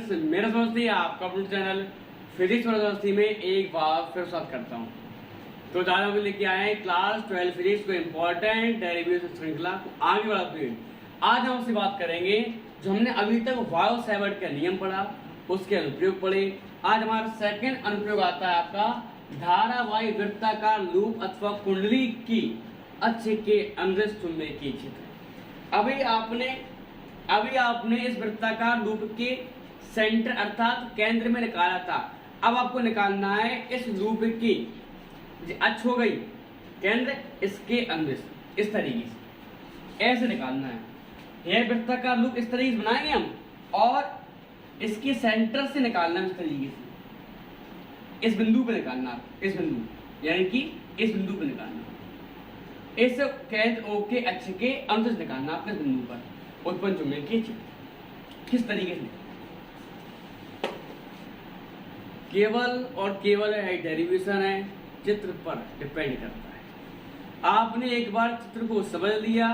Friends, मेरा दोस्ती आपका अपना चैनल फिजिक्स वाला दोस्ती में एक बार फिर स्वागत करता हूँ। तो ज़्यादा भी लेके आए हैं क्लास 12 फिजिक्स को इम्पोर्टेंट डेरिवेशन श्रृंखला को आगे बढ़ाते हुए आज हम उससे बात करेंगे जो हमने अभी तक वायो-सैवर्ट का नियम पढ़ा, उसके अनुप्रयोग पढ़े। आज हमारा सेकंड अनुप्रयोग आता है आपका धारावाही वृत्ताकार लूप अथवा कुंडली की अक्ष के अंदर चुंबकीय क्षेत्र। अभी आपने इस वृत्ताकार लूप के सेंटर अर्थात केंद्र में निकाला था। अब आपको निकालना है इस लूप की अक्ष हो गई केंद्र, इसके अंदर इस तरीके से ऐसे निकालना है। यह वृत्ताकार लूप इस तरीके से बनाएंगे हम और इसके सेंटर से निकालना है इस तरीके से, इस बिंदु पे निकालना, इस बिंदु यानी कि इस बिंदु पे निकालना, इस केंद्र ओ के अक्ष के अंत से निकालना अपने बिंदु पर उत्पन्न चुंबकीय क्षेत्र। किस तरीके से? केवल और केवल है डेरिवेशन है, चित्र पर डिपेंड करता है। आपने एक बार चित्र को समझ लिया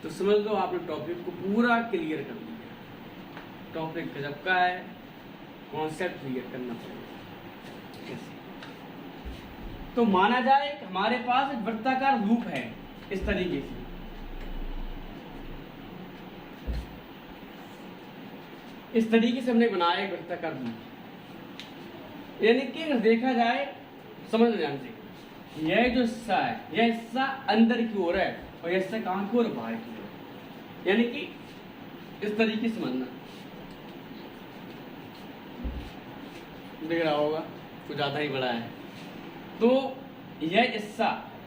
तो समझ लो आपने टॉपिक को पूरा क्लियर कर लिया। टॉपिक गजब का है, कॉन्सेप्ट क्लियर करना पड़ेगा। तो माना जाए कि हमारे पास एक वृत्ताकार लूप है इस तरीके से, इस तरीके से हमने बनाया एक वृत्ताकार लूप। यानी कि अगर देखा जाए समझ में ध्यान से, यह जो हिस्सा है यह हिस्सा अंदर की ओर है और यह हिस्सा कहां की ओर? बाहर की ओर। यानी कि इस तरीके से समझना, दिख रहा होगा कुछ ज्यादा ही बड़ा है। तो यह हिस्सा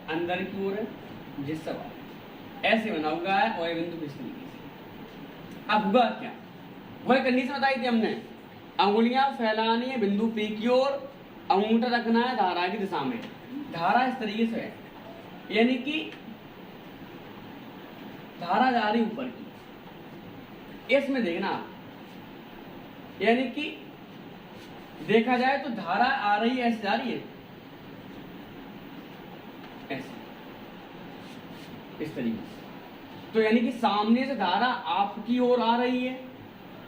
अंदर की ओर है, जिससे ऐसे बना हुआ है और यह बिंदु इस तरीके से। अब हुआ क्या? वही कंडीशन बताई थी हमने, अंगुलियां फैलानी है बिंदु P की ओर, अंगूठा रखना है धारा की दिशा में। धारा इस तरीके से है, यानी कि धारा जा रही ऊपर की, इसमें देखना आप, यानी कि देखा जाए तो धारा आ रही है, ऐसे जा रही है, ऐसे इस तरीके से। तो यानी कि सामने से धारा आपकी ओर आ रही है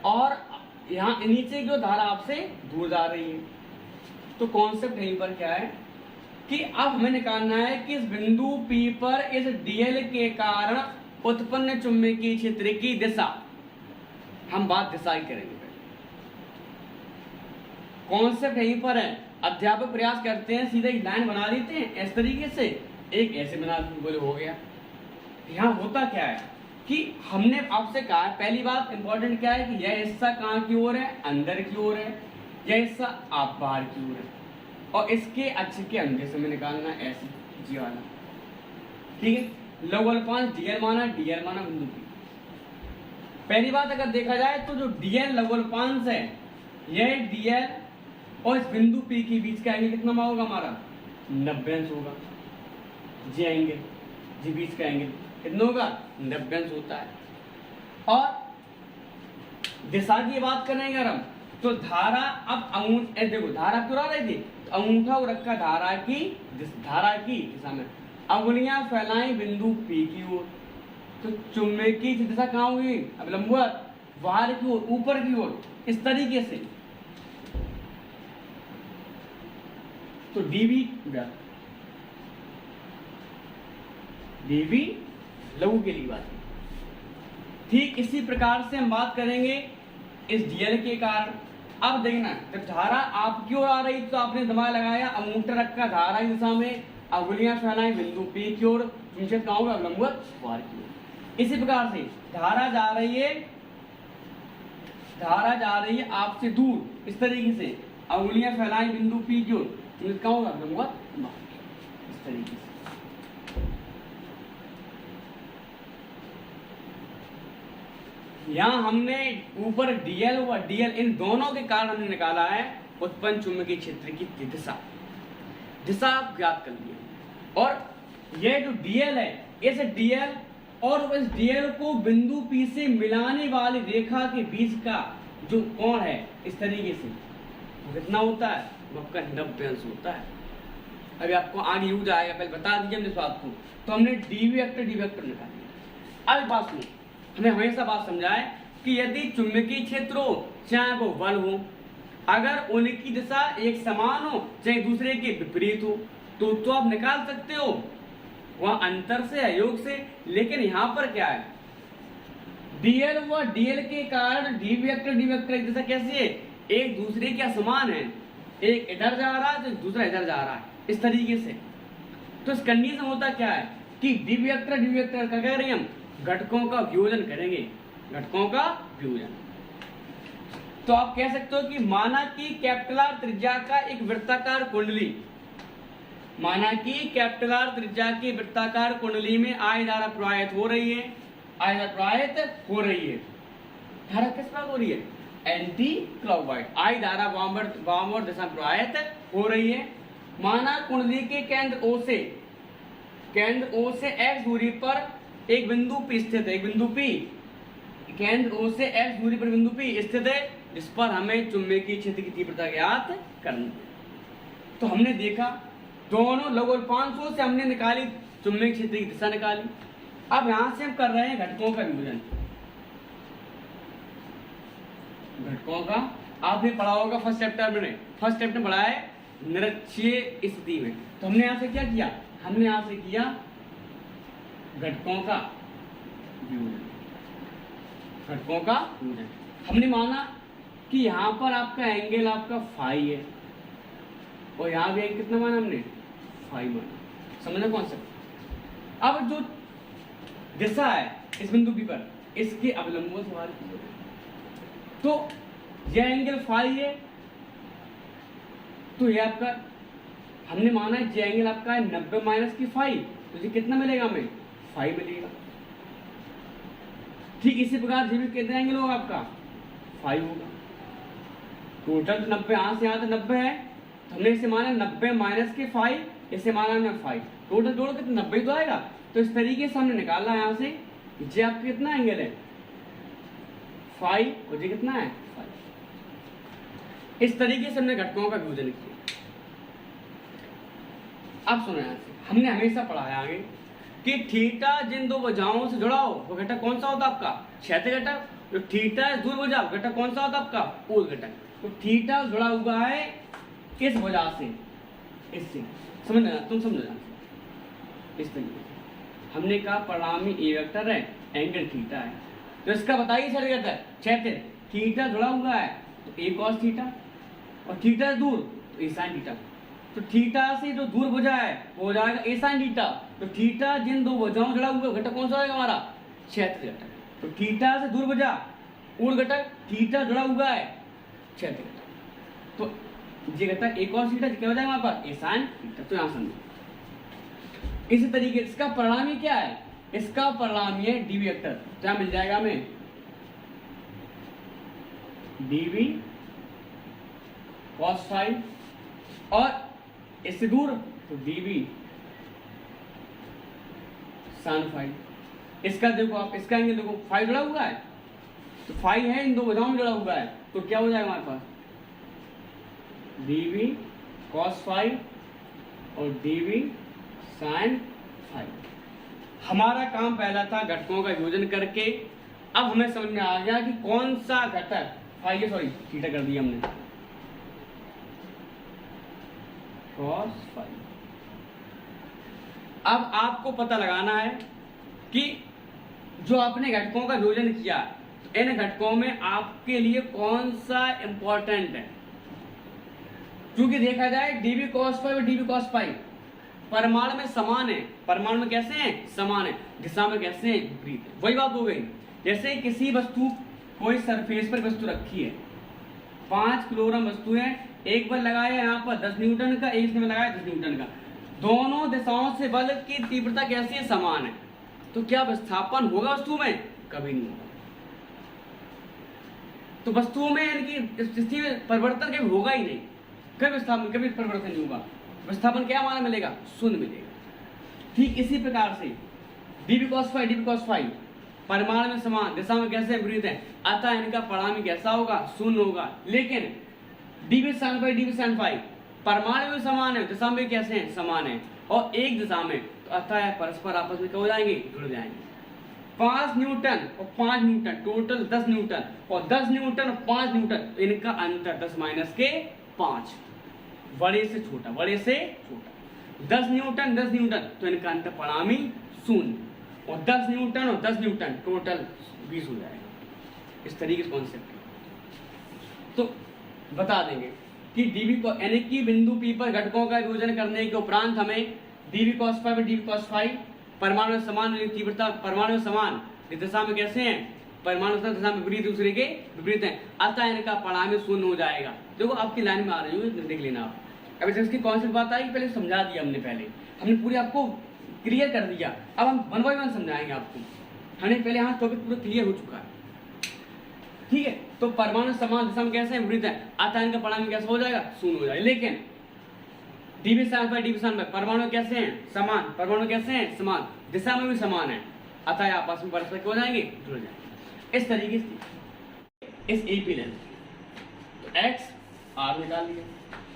और यहाँ नीचे की ओर धारा आपसे दूर जा रही है। तो कॉन्सेप्ट यहीं पर क्या है कि अब हमें निकालना है कि इस बिंदु P पर इस dl के कारण उत्पन्न चुंबकीय क्षेत्र की दिशा, हम बात दिशा की करेंगे। कॉन्सेप्ट यहीं पर है। अध्यापक प्रयास करते हैं सीधे एक लाइन बना देते हैं इस तरीके से, एक ऐसे बना बोले हो गया। यहाँ होता क्या है कि हमने आपसे कहा है, पहली बात इंपॉर्टेंट क्या है कि यह हिस्सा कहाँ की ओर है? अंदर की ओर है। यह हिस्सा आप बाहर की ओर है और इसके अक्ष के अंदर से हमें निकालना है ऐसे जी वाला। ठीक है, लघुगोलपांश डीएल माना बिंदु P। पहली बात अगर देखा जाए तो जो डीएल लघुगोलपांश है, यह डीएल और इस बिंदु P के बीच का एंगल कितना होगा? हमारा 90 अंश होगा। जी एंगल, जी बीच का एंगल कितना होगा? 90 अंश होता है। और दिशा की बात करेंगे अगर हम, तो धारा अब देखो धारा क्यों आ रही थी, तो अंगूठा रखा धारा की दिशा में, अंगुलियां फैलाई बिंदु P की ओर। तो चुंबकीय दिशा कहाँ होगी? अब लंबवत बाहर की ओर, ऊपर की ओर, इस तरीके से। तो dv लघु के लिए बात। ठीक इसी प्रकार से हम बात करेंगे इस dl के कारण। अब देखना, जब धारा आपकी ओर आ रही तो आपने दिमाग लगाया, अंगूठा रखा धारा की दिशा में, अंगुलियां फैलाई बिंदु P की ओर, चुंबक कहाँ होगा? लंबवत बाहर की ओर। इसी प्रकार से धारा जा रही है आपसे दूर इस तरीके से, अंगुलियां फैलाई बिंदु P की ओर, चुंबक कहाँ होगा? लंबवत बाहर, इस तरीके से। यहाँ हमने ऊपर dl व dl इन दोनों के कारण हमने निकाला है उत्पन्न चुंबकीय क्षेत्र की दिशा ज्ञात कर लिया। और यह जो dl है, इस dl और इस dl को बिंदु P से मिलाने वाली रेखा के बीच का जो कोण है इस तरीके से, वो कितना होता है? वो आपका 90 अंश होता है। अभी आपको आगे यूज आएगा, पहले बता दीजिए हमने इस बात को। तो हमने डी वेक्टर निकाल दिया। अब बात सुनो, हमें हमेशा बात समझाए कि यदि चुंबकीय क्षेत्र हो चाहे वो बल हो, अगर उनकी दिशा एक समान हो चाहे दूसरे के विपरीत हो तो आप निकाल सकते हो वहां अंतर से, अयोग से। लेकिन यहां पर क्या है, डीएल व डीएल के कारण डी वेक्टर की दिशा कैसी है, एक दूसरे के समान है, एक इधर जा रहा है तो दूसरा इधर जा रहा है, इस तरीके से। तो इस कंडीशन होता क्या है कि डी वेक्टर का कह रहे हैं हम घटकों का वियोजन करेंगे, घटकों का वियोजन। तो आप कह सकते हो कि माना कि कैपिटल आर त्रिज्या का एक वृत्ताकार कुंडली, माना कि कैपिटल आर त्रिज्या की वृत्ताकार कुंडली में आई धारा प्रवाहित हो रही है, आई धारा प्रवाहित हो रही है। धारा किस प्रकार हो रही है, एंटी क्लॉकवाइज, आई धारा वामवर्त दिशा में प्रवाहित हो रही है। माना कुंडली के केंद्र O से x दूरी पर एक बिंदु P स्थित है, एक बिंदु P, केंद्र O से x दूरी पर बिंदु P स्थित है, जिस पर हमें चुंबकीय क्षेत्र की तीव्रता ज्ञात करनी है। तो हमने देखा दोनों लगभग 500 से हमने निकाली चुंबकीय क्षेत्र की दिशा निकाली। अब यहां से हम कर रहे हैं घटकों का वियोजन। घटकों का आपने पढ़ा होगा फर्स्ट चैप्टर में पढ़ा है निरक्षीय स्थिति में। तो हमने यहां से क्या किया, हमने यहां से किया घटकों का वियोजन, घटकों का वियोजन। हमने माना कि यहां पर आपका एंगल आपका फाई है और यहां भी कितना माना हमने, फाई माना। समझना कॉन्सेप्ट। अब जो दिशा है इस बिंदु P पर, इसके अवलंबों सवाल तो यह एंगल फाई है, तो ये आपका हमने माना है ये एंगल आपका है 90 माइनस की फाई, तो ये कितना मिलेगा हमें, फाई मिलेगा। ठीक इसी प्रकार ये भी कितना एंगल होगा आपका, फाई होगा। टोटल 90 यहां से यहां तक 90 है, तो हमने इसे माना 90 माइनस के फाई, इसे माना हमने फाई, टोटल जोड़ के 90 तो आएगा। तो इस तरीके से हमने निकाला यहां से ये आपका कितना एंगल है, फाई, और ये कितना है, फाई। इस तरीके से हमने घटकों का वियोजन किया। अब सुनो यहां से, हमने हमेशा पढ़ा है आगे कि थीटा जिन दो भुजाओं से जुड़ा हो वो घटक कौन सा होता है आपका, क्षैतिज घटक। तो थीटा दूर भुजा घटक कौन सा होता है आपका, ऊर्ध्व घटक। तो थीटा जुड़ा हुआ है किस भुजा से, इससे। समझ लेना, तुम समझ लेना। इस तरीके से हमने कहा परिणामी ए वेक्टर है, एंगल थीटा है। तो इसका बताइए सर घटक क्षैतिज, थीटा जुड़ा हुआ है तो ए कॉस थीटा, और थीटा दूर तो ए साइन थीटा। तो थीटा से जो दूर भुजा है वो हो जाएगा ए साइन थीटा। तो थीटा जिन दो भुजाओं जुड़ा हुआ घटक कौन सा होगा हमारा, क्षैतिज घटक। तो थीटा से दूर भुजा ऊर्ध्व घटक, थीटा जुड़ा हुआ है क्षैतिज घटक। तो ये घटक ए कॉस थीटा क्या हो जाएगा हमारे पास, ए साइन थीटा। तो यहां समझो इसी तरीके इसका परिणामी क्या है, इसका परिणामी है डी वेक्टर। क्या मिल जाएगा हमें, डीवी कॉस फाई, और इससे दूर तो डीवी साइन फाई। इसका देखो आप, इसका एंगल देखो, फाई जुड़ा हुआ है तो फाई है इन दो भुजाओं में जुड़ा हुआ है, तो क्या हो जाएगा हमारे पास, डीवी कॉस फाई और डीवी साइन फाई। हमारा काम पहला था घटकों का वियोजन करके। अब हमें समझ में आ गया कि कौन सा घटक फाई, सॉरी थीटा कर दिया हमने, कॉस फाई। अब आपको पता लगाना है कि जो आपने घटकों का वियोजन किया इन घटकों में आपके लिए कौन सा इंपॉर्टेंट है। क्योंकि देखा जाए डीबी कॉस फाई और डीबी कॉस फाई परिमाण में समान है, परिमाण में कैसे हैं, समान है, दिशा में कैसे हैं, विपरीत है। वही बात हो गई, जैसे किसी वस्तु, कोई सरफेस पर वस्तु रखी है, 5 किलोग्राम वस्तु है, एक बल लगाया यहाँ पर 10 न्यूटन का, एक में लगाया 10 न्यूटन का, दोनों दिशाओं से बल की तीव्रता कैसी है, समान है। तो क्या विस्थापन होगा वस्तु में, कभी नहीं होगा। तो वस्तुओं में इनकी स्थिति में परिवर्तन कभी होगा ही नहीं, कभी विस्थापन, कभी परिवर्तन नहीं होगा। विस्थापन क्या हमारा मिलेगा, शून्य मिलेगा। ठीक इसी प्रकार से डीबी कॉस फाई परिमाण में समान, दिशा में कैसे विपरीत है, अतः इनका परिणामी कैसा होगा, शून्य होगा। लेकिन डीबी साइन फाई परिमाण में समान है, दिशा में कैसे हैं, समान है, और एक दिशा में, तो अतः परस्पर आपस में क्या हो जाएंगे, जुड़ जाएंगे। 5 न्यूटन और 5 न्यूटन, टोटल 10 न्यूटन, और 10 न्यूटन और 5 न्यूटन, तो इनका अंतर 10 माइनस के 5, बड़े से छोटा, बड़े से छोटा। 10 न्यूटन 10 न्यूटन, तो इनका अंतर परिणामी 0, और 10 न्यूटन और 10 न्यूटन टोटल 20 हो जाएगा। इस तरीके से कॉन्सेप्ट तो बता देंगे कि डीवी को यानी कि बिंदु पी पर घटकों का विभाजन करने के उपरांत हमें डीवी cos फाई और डीवी cos फाई परमाणु में समान तीव्रता, परमाणु में समान दिशा में कैसे हैं, परमाणु दिशा में विपरीत, दूसरे के विपरीत हैं, अतः इनका परिणामी 0 हो जाएगा। देखो आपकी लाइन में आ रही है, देख लेना आप। अब इसकी कौन सी बात आई, पहले समझा दिया हमने पूरी आपको क्लियर कर दिया। अब हम 1 बाय 1 समझाएंगे आपको। हमें पहले यहाँ टॉपिक पूरा क्लियर हो चुका है, ठीक है। तो परमाणु समान दिशा में कैसे विपरीत है, अतः इनका परिणामी कैसा हो जाएगा, 0 हो जाएगा। लेकिन dV sin phi dV sin phi परमाणु कैसे हैं, समान, परमाणु कैसे हैं, समान, दिशा में भी समान है, अतः आपस में परस्पर हो जाएंगे, जुड़ जाएंगे। इस तरीके से इस एपी लेंथ तो एक्स आर निकाल लिया,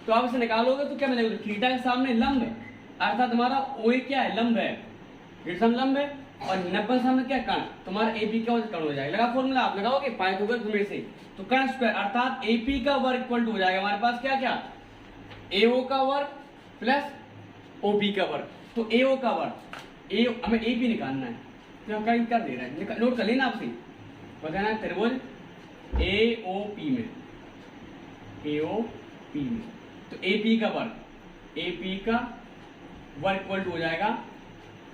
तो आप इसे निकालोगे तो क्या मिलेगा, थीटा के सामने लंब है, अर्थात तुम्हारा ओए क्या है, लंब है, लंब है, और 90 सामने क्या कण, तुम्हारा एपी क्या कण हो जाएगा। लगा फॉर्मूला, आप लगाओगे पाइथागोरस में से, तो कण स्क्वायर अर्थात एपी का वर्ग इक्वल टू हो जाएगा हमारे पास क्या क्या, एओ का वर्ग प्लस ओपी का वर्ग। तो एओ का वर्ग, ए हमें एपी निकालना है, तो हम कर दे रहे हैं, नोट कर लेना आपसे, बताना है त्रिभुज एओपी में, एओपी में, तो एपी का वर्ग, एपी का वर्ग इक्वल टू हो जाएगा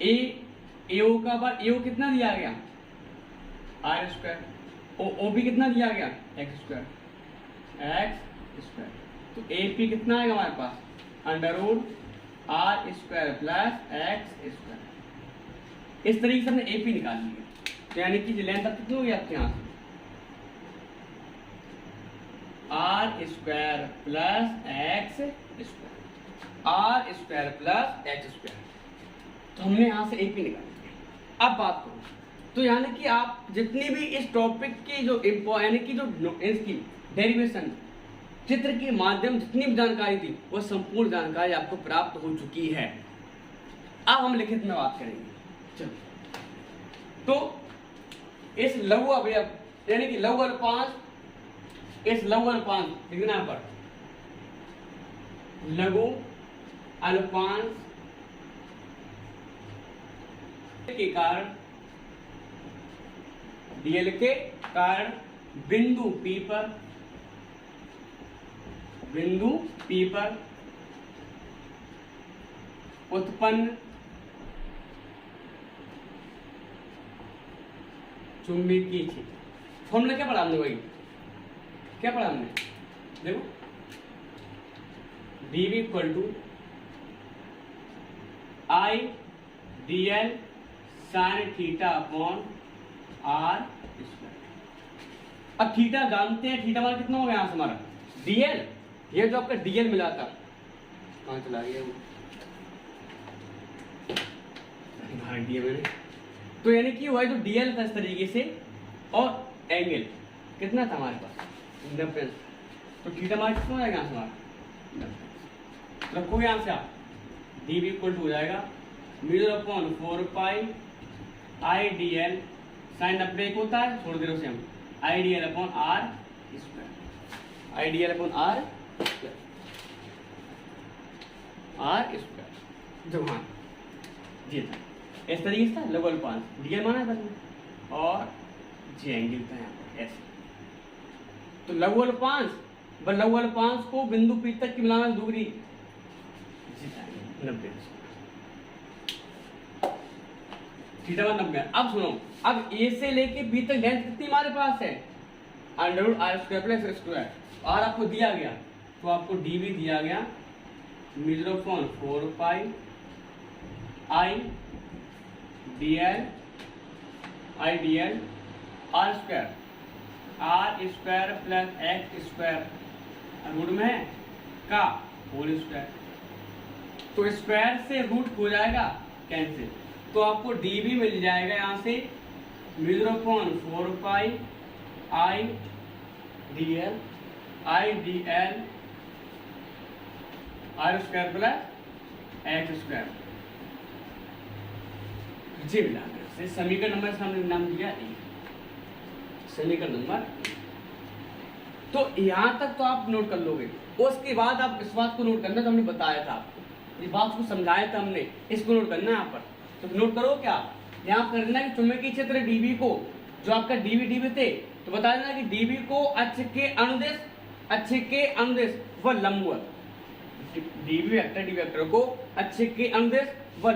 एओ का वर्ग, एओ कितना दिया गया, आर स्क्वायर, ओपी कितना दिया गया, एक्स स्क्वायर, एक्स स्क्वायर, तो एपी कितना आएगा हमारे पास, under root are square plus x square. इस तरीके से हमने एपी निकाल लिया, तो यानी कि लेंथ अब कितनी होगी आपके यहाँ से, R square plus x square, R square plus x square. तो हमने यहाँ से एपी निकाल लिया। अब बात करो, तो यानी कि आप जितनी भी इस टॉपिक की जो यानी कि जो इसकी डेरिवेशन चित्र के माध्यम जितनी भी जानकारी थी वो संपूर्ण जानकारी आपको प्राप्त हो चुकी है। अब हम लिखित में बात करेंगे। चलो, तो इस लघु अवयव यानी कि लघु अल्पांश, इस लघु अल्पांश लिखना पर लघु अल्पांश के कारण, डीएल के कारण बिंदु पी पर उत्पन्न चुंबकीय क्षेत्र। फॉर्मूला क्या पढ़ा हमने, वही क्या पढ़ा हमने, देखो dV equal to I D L sine theta upon R square. अब थीटा जानते हैं, थीटा वाला कितना हो गया यहाँ से हमारा डीएल, ये जो आपका डीएल मिला था, कहाँ चला गया वो, दिया मैंने, तो यानी कि वह जो डीएल था इस तरीके से, और एंगल कितना था हमारे पास 90, तो थीटा हमारा कितना हो जाएगा यहाँ से हमारा, रखोगे यहाँ से आप डीवी इक्वल टू हो जाएगा mu upon 4 pi I D L sine 90 एक होता है, छोड़ दे रहे उसे हम, I D L upon R square, I D L upon R square, R square जो हाँ जी था, इस तरीके से था लघु अल्पांश, डीएल माना था और जी एंगल था यहाँ पर ऐसे। तो लघु अल्पांश को बिंदु पी तक की मिलान दूरी 90, थीटा 90। अब सुनो, अब ए से लेके बी तक लेंथ कितनी हमारे पास है, under root are square plus x square, R आपको दिया गया, तो आपको डीवी दिया गया mu upon 4 pi I D L R square plus x square root में है का होल स्क्वायर, तो स्क्वायर से रूट हो जाएगा कैंसिल, तो आपको डीवी मिल जाएगा यहाँ से mu upon 4 pi I D L R square plus x square जी मिला। से समीकरण नंबर इसका हमने नाम दिया ए, समीकरण नंबर ए। तो यहाँ तक तो आप नोट कर लोगे। उसके बाद आप इस बात को नोट करना, तो हमने बताया था आपको, इस बात को समझाया था हमने, इसको नोट करना है यहाँ पर। तो नोट करो क्या, यहाँ करना है कि चुंबकीय क्षेत्र डीबी को, जो आपका डीबी थे, तो बता देना कि डीबी को अक्ष के अनुदेश व लंबवत, डीबी वेक्टर को अक्ष के अनुदेश व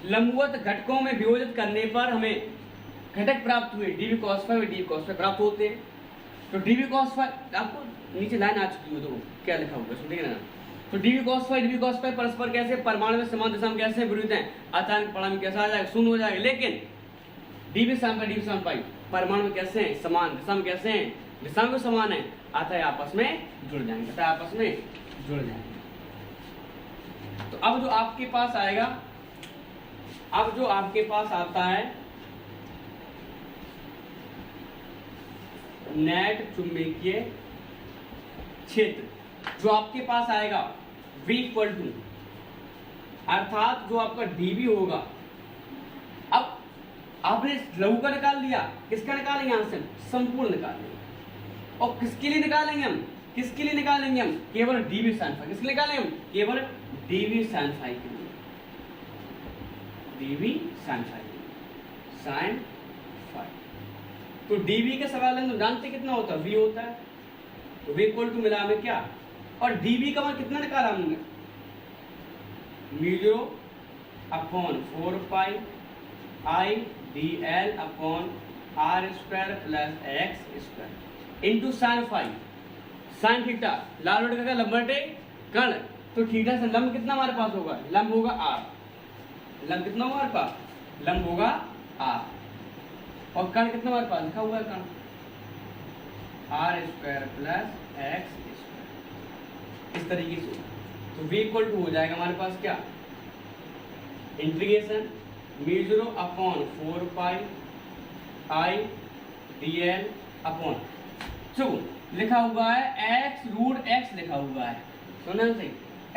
लंबवत घटकों में विभाजित करने पर हमें घटक प्राप्त हुए डीबी cos फाई व डीबी cos फाई प्राप्त होते हैं। तो डीबी cos फाई, आपको नीचे लाइन आ चुकी हो, तो क्या लिखा होगा सुनिए ना। तो डीबी cos फाई परस्पर कैसे परमाणु में समान दिशा में कैसे विरुद्ध हैं, अचानक पढ़ा में कैसा आ जाएगा, शून्य हो जाएगा। लेकिन डीबी sin पाई परमाणु में कैसे हैं, समान दिशा में कैसे हैं, दिशा में समान है, अतः आपस में जुड़ जाएंगे, तो अब जो आपके पास आएगा, अब जो आपके पास आता है नेट चुंबकीय क्षेत्र, जो आपके पास आएगा V इक्वल टू, अर्थात जो आपका डीबी होगा। अब आपने लघु का निकाल लिया, किसका निकालेंगे, यहां से संपूर्ण निकालेंगे। और किसके लिए निकालेंगे हम, केवल डीबी sin फाई, किसके लिए निकालेंगे हम, केवल डीबी sin फाई के लिए, डीबी sin फाई। तो डीबी के सवाल हम जानते कितना होता है, V होता है। तो V इक्वल टू मिला हमें क्या, और डीबी का मान कितना निकाला हमने, mu 0/4 pi I dl upon r square plus x square into sine phi, sine theta, लाल बटे का लंब बटे कर्ण। तो थीटा से लंब कितना हमारे पास होगा, लंब होगा r, लंब कितना होगा हमारे पास, लंब होगा r, और कर्ण कितना हमारे पास लिखा हुआ है, कर्ण r square plus x square, इस तरीके से। तो v इक्वल टू हो जाएगा हमारे पास क्या, integration mu 0/4 pi I dl upon, जो लिखा हुआ है x रूट x लिखा हुआ है, सुना सही,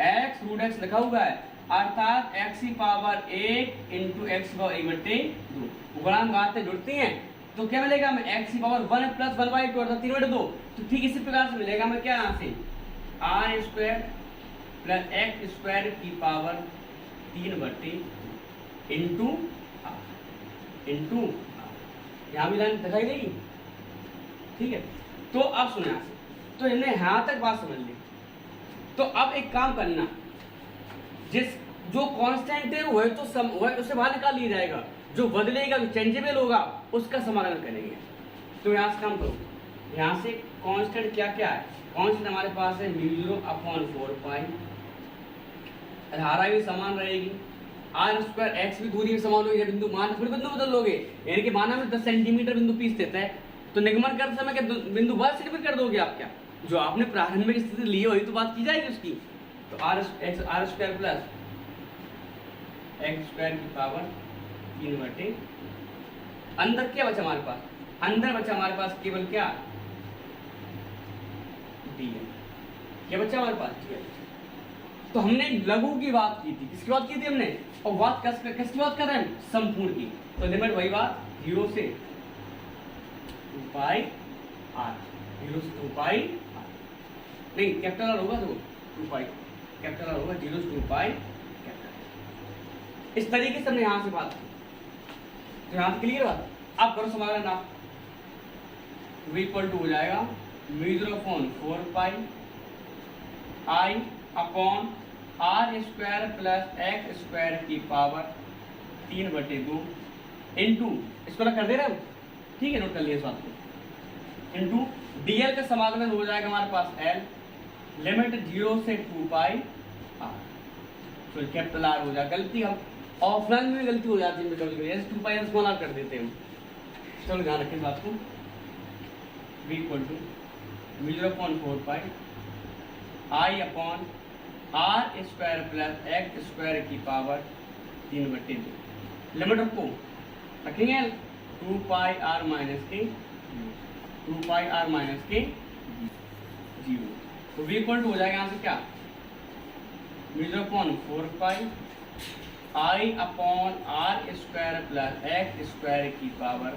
x रूट x लिखा हुआ है, अर्थात x की पावर 1 इंटू x की पावर 1/2, गुणांक आते जुड़ती हैं, तो क्या मिलेगा हमें, x की पावर 1 प्लस 1/2 अर्थात 3/2। तो ठीक इसी प्रकार से मिलेगा हमें क्या, यहाँ से r square plus x square की पावर 3/2 इंटू यहाँ भी लाइन दिखाई देगी, ठीक है। तो अब सुना, तो हमने यहाँ तक बात समझ ली। तो अब एक काम करना, जिस जो कांस्टेंट है वह तो वह उससे बाहर निकाल लिया जाएगा, जो बदलेगा, जो चेंजेबल होगा, उसका समाधान करेंगे। तो यहाँ से काम करो, यहाँ से कांस्टेंट क्या क्या है, कांस्टेंट हमारे पास है म्यू 0/4 पाई, धारा भी समान रहेगी, r स्क्वायर x भी दूरी में समान होगी, बिंदु मान थोड़ी बिंदु बदल लोगे, यानी कि माना में 10 सेंटीमीटर बिंदु पीस देता है, तो निगमन करते समय क्या बिंदु 12 सेंटीमीटर कर दोगे आप, क्या जो आपने प्रारंभिक स्थिति ली है वही तो बात की जाएगी उसकी। तो r square plus x square की पावर 3/, अंदर क्या बचा हमारे पास, अंदर बचा हमारे पास केवल क्या, dl, क्या बचा हमारे पास, dl। तो हमने लघु की बात की थी, किसकी बात की थी हमने, और बात किसकी बात कर रहे हैं, संपूर्ण की। तो लिमिट वही बात 0 से 2 पाई r, 0 से 2 पाई r, नहीं कैपिटल r होगा, तो 2 पाई कैपिटल r होगा, 0 से 2 पाई कैपिटल। इस तरीके से हमने यहाँ से बात की, तो यहाँ से क्लियर बात। अब करो समाधान, आप v इक्वल टू हो जाएगा mu 0/4 pi I upon r square plus x square की पावर 3/2 इंटू, इसको कर दे रहे हम, ठीक है, नोट कर लिया इस बात को, इंटू dl का समाकलन हो जाएगा हमारे पास l, लिमिट 0 से 2 पाई r, तो कैपिटल R हो जाएगा। गलती हम ऑफलाइन में गलती हो जाती है कभी-कभी, ऐसे 2 पाई स्मॉल r कर देते हैं हम, चलो ध्यान रखें इस बात को। v इक्वल टू mu 0/4 pi I upon r square plus x square की पावर 3/2, लिमिट रखो, रखेंगे 2 पाई r माइनस के 0। तो v इक्वल टू हो जाएगा यहाँ से क्या, mu 0/4 pi I upon R square plus x square की पावर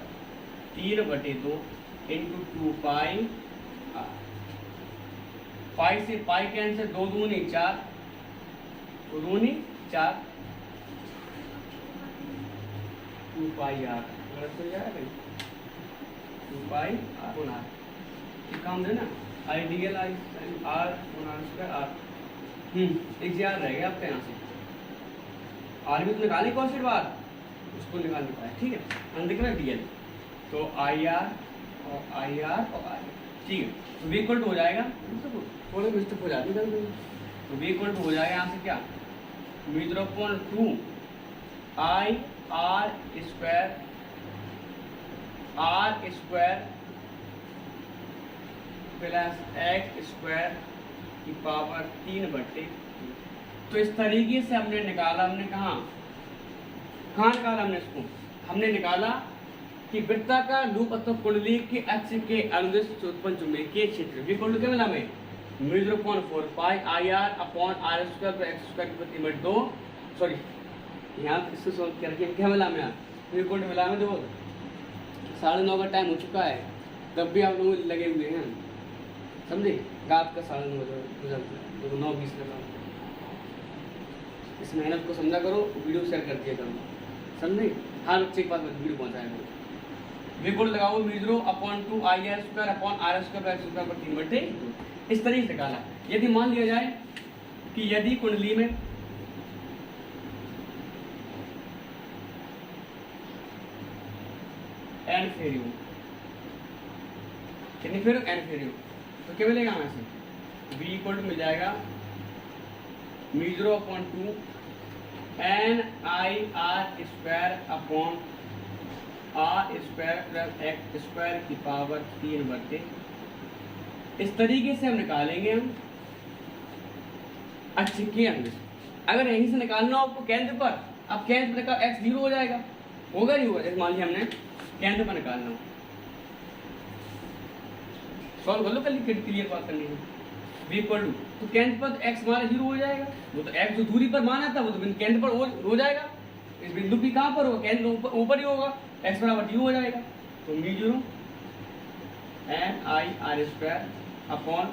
3/2 इंटू 2 पाई से पाई कैंसिल, 2 दूनी 4, 2 दूनी 4, 2 पाई आर गलत हो जाएगा, 2 पाई आर गुना आर काम देना आइडियल आई आर गुना स्क्वायर आर। एक जी आर रह गया आपके यहाँ से, आर भी तो निकाले कौन सी बार उसको निकाल नहीं पाया, ठीक है। हम देख रहे हैं डीएल, तो आई आर और आई आर और आई, ठीक है। तो वी इक्वल टू हो जाएगा, थोड़े मिस्टेक हो जाती है, तो वी इक्वल टू हो जाएगा यहाँ से क्या, म्यू 0.2 आई R square plus x square की पावर 3/2। तो इस तरीके से हमने निकाला, हमने कहाँ निकाला हमने इसको, हमने निकाला कि वृत्ताकार लूप अथवा कुंडली के अक्ष के अनुदिश उत्पन्न चुंबकीय क्षेत्र भी कुंडली के मिला में mu 0.4 pi I R upon R square plus x square की प्रति 2, सॉरी यहाँ इससे सोल्व करके क्या मिला में म्यू इक्वल टू मिला में, देखो 9:30 का टाइम हो चुका है, तब भी आप लोग लगे हुए हैं, समझे। रात का 9:30 9:20 का, इस मेहनत को समझा करो, वीडियो शेयर कर दिया करो, समझे। हर बच्चे के पास वीडियो पहुँचाया करो। वी इक्वल लगाओ mu 0/2 I R square upon R square plus x square पर 3/2। इस तरीके से निकाला। यदि मान लिया जाए कि यदि कुंडली में एन फेरियो, कितनी फेरियो एन फेरियो, तो क्या मिलेगा हमें से v इक्वल टू मिल जाएगा mu 0/2 N I R square upon R square plus x square की पावर 3/2। इस तरीके से हम निकालेंगे हम अच्छे के अंदर। अगर यहीं से निकालना हो आपको केंद्र पर, अब केंद्र पर एक्स 0 हो जाएगा, होगा नहीं होगा, जैसे मान लिया हमने केंद्र पर निकालना हो, सॉल्व कर लो, कल क्लियर बात करनी है। v इक्वल टू, तो केंद्र पर एक्स हमारा 0 हो जाएगा, वो तो एक्स जो दूरी पर माना था वो तो केंद्र पर हो जाएगा, इस बिंदु भी कहाँ पर होगा, केंद्र ऊपर ही होगा, एक्स बराबर 0 हो जाएगा। तो mu 0 N I R square upon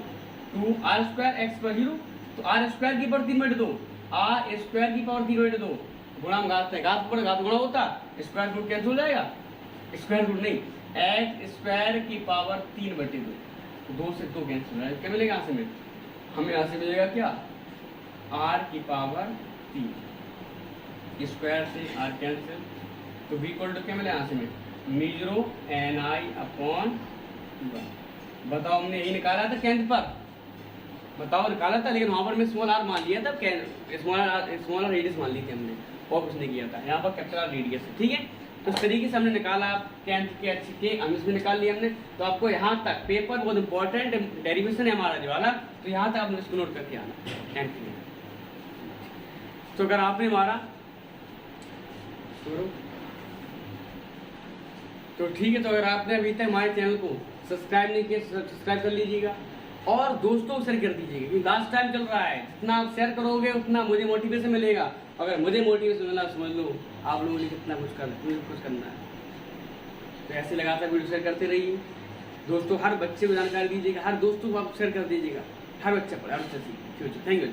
2 R square X पर 0, तो आर स्क्वायर की पावर 3/2, आर स्क्वायर की पावर 3/2 गुणा घात है, घात पर घात गुणा होता, स्क्वायर रूट कैंसिल हो जाएगा, स्क्वायर रूट नहीं, एक्स स्क्वायर की पावर 3/2, 2 से 2 कैंसिल हो जाएगा, क्या मिलेगा यहाँ से में, हमें यहाँ से मिलेगा क्या, आर की पावर 3, स्क्वायर से आर कैंसिल, तो v इक्वल टू क्या मिला यहाँ से में म्यू 0 एन आई अपॉन, बताओ हमने यही निकाला था केंद्र पर, बताओ निकाला था, लेकिन वहाँ पर मैं स्मॉल आर मान लिया था, स्मॉल आर रेडियस मान ली थी हमने, और कुछ नहीं किया था, यहाँ पर कैपिटल आर रेडियस है, ठीक है। तो इस तरीके से हमने निकाला केंद्र के अक्ष के, हम इसमें निकाल लिया हमने। तो आपको यहाँ तक पेपर बहुत इंपॉर्टेंट डेरिवेशन है हमारा जो वाला, तो यहाँ तक आपने इसको नोट करके आना केंद्र के लिए। तो अगर आपने हमारा तो ठीक है, तो अगर आपने अभी तक हमारे चैनल को सब्सक्राइब नहीं किया, सब्सक्राइब कर लीजिएगा और दोस्तों को शेयर कर दीजिएगा, क्योंकि लास्ट टाइम चल रहा है, जितना आप शेयर करोगे उतना मुझे मोटिवेशन मिलेगा। अगर मुझे मोटिवेशन मिला, समझ लो आप लोगों ने कितना कुछ करना है। तो ऐसे लगातार वीडियो शेयर करते रहिए दोस्तों, हर बच्चे को जानकारी दीजिएगा, हर दोस्तों को आप शेयर कर दीजिएगा, हर बच्चे पर, हर बच्चे सीखे। Thank you.